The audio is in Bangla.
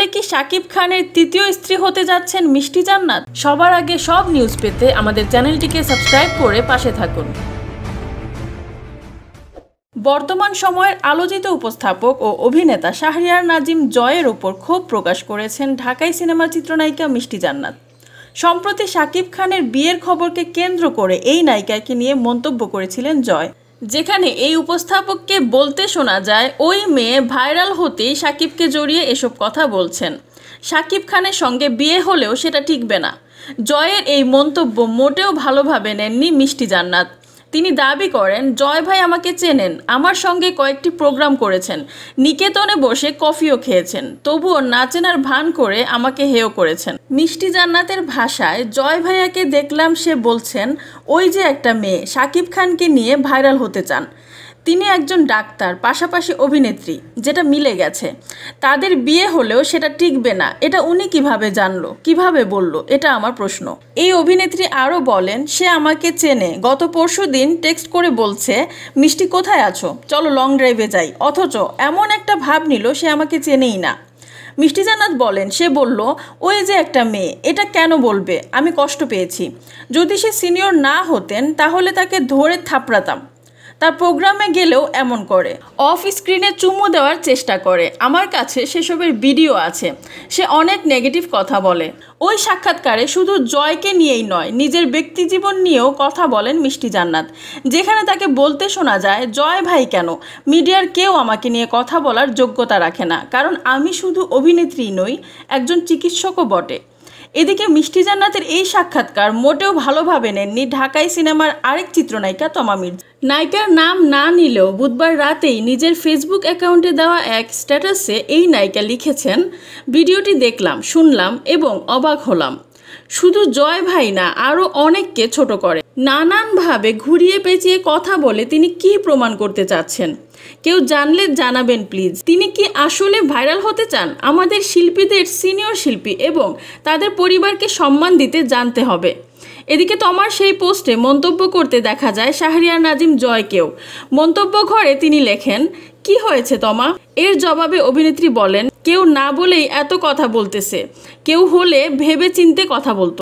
তাহলে কি শাকিব খানের তৃতীয় স্ত্রী হতে যাচ্ছেন মিষ্টি জান্নাত? সবার আগে সব নিউজ পেতে আমাদের চ্যানেলটিকে সাবস্ক্রাইব করে পাশে থাকুন। বর্তমান সময়ের আলোচিত উপস্থাপক ও অভিনেতা শাহরিয়ার নাজিম জয়ের উপর ক্ষোভ প্রকাশ করেছেন ঢাকাই সিনেমার চিত্রনায়িকা মিষ্টি জান্নাত। সম্প্রতি শাকিব খানের বিয়ের খবরকে কেন্দ্র করে এই নায়িকাকে নিয়ে মন্তব্য করেছিলেন জয়, যেখানে এই উপস্থাপককে বলতে শোনা যায় ওই মেয়ে ভাইরাল হতেই শাকিবকে জড়িয়ে এসব কথা বলছেন। শাকিব খানের সঙ্গে বিয়ে হলেও সেটা টিকবে না। জয়ের এই মন্তব্য মোটেও ভালোভাবে নেননি মিষ্টি জান্নাত। তিনি দাবি করেন, জয় ভাই আমাকে চেনেন, আমার সঙ্গে কয়েকটি প্রোগ্রাম করেছেন, নিকেতনে বসে কফিও খেয়েছেন, তবুও না চেনার ভান করে আমাকে হেয় করেছেন। মিষ্টি জান্নাতের ভাষায়, জয় ভাইয়াকে দেখলাম সে বলছেন ওই যে একটা মেয়ে শাকিব খানকে নিয়ে ভাইরাল হতে চান। তিনি একজন ডাক্তার, পাশাপাশি অভিনেত্রী, যেটা মিলে গেছে। তাদের বিয়ে হলেও সেটা টিকবে না, এটা উনি কিভাবে জানলো, কিভাবে বলল, এটা আমার প্রশ্ন। এই অভিনেত্রী আরও বলেন, সে আমাকে চেনে, গত পরশুদিন টেক্সট করে বলছে মিষ্টি কোথায় আছো, চলো লং ড্রাইভে যাই, অথচ এমন একটা ভাব নিল সে আমাকে চেনেই না। মিষ্টি জান্নাত বলেন, সে বলল ওই যে একটা মেয়ে, এটা কেন বলবে, আমি কষ্ট পেয়েছি। যদি সে সিনিয়র না হতেন তাহলে তাকে ধরে থাপড়াতাম। তার প্রোগ্রামে গেলেও এমন করে, অফ স্ক্রিনে চুমু দেওয়ার চেষ্টা করে। আমার কাছে সেসবের ভিডিও আছে। সে অনেক নেগেটিভ কথা বলে। ওই সাক্ষাৎকারে শুধু জয়কে নিয়েই নয়, নিজের ব্যক্তিজীবন নিয়েও কথা বলেন মিষ্টি জান্নাত, যেখানে তাকে বলতে শোনা যায়, জয় ভাই কেন, মিডিয়ার কেউ আমাকে নিয়ে কথা বলার যোগ্যতা রাখে না, কারণ আমি শুধু অভিনেত্রী নই, একজন চিকিৎসকও বটে। এদিকে মিষ্টি জান্নাতের এই সাক্ষাৎকার মোটেও ভালোভাবে নেননি ঢাকাই সিনেমার আরেক চিত্রনায়িকা তমা মির্জা। নায়িকার নাম না নিলেও বুধবার রাতেই নিজের ফেসবুক অ্যাকাউন্টে দেওয়া এক স্ট্যাটাসে এই নায়িকা লিখেছেন, ভিডিওটি দেখলাম, শুনলাম এবং অবাক হলাম। শুধু জয় ভাই না, আরও অনেককে ছোট করে, নানানভাবে ঘুরিয়ে পেঁচিয়ে কথা বলে তিনি কি প্রমাণ করতে চাচ্ছেন? কেউ জানলে জানাবেন প্লিজ। তিনি কি আসলে ভাইরাল হতে চান? আমাদের শিল্পীদের, সিনিয়র শিল্পী এবং তাদের পরিবারকে সম্মান দিতে জানতে হবে। এদিকে তমার সেই পোস্টে মন্তব্য করতে দেখা যায় শাহরিয়ার নাজিম জয়কেও। মন্তব্য ঘরে তিনি লেখেন, কি হয়েছে তমা? এর জবাবে অভিনেত্রী বলেন, কেউ না বলেই এত কথা বলতেছে, কেউ হলে ভেবে চিন্তে কথা বলতো।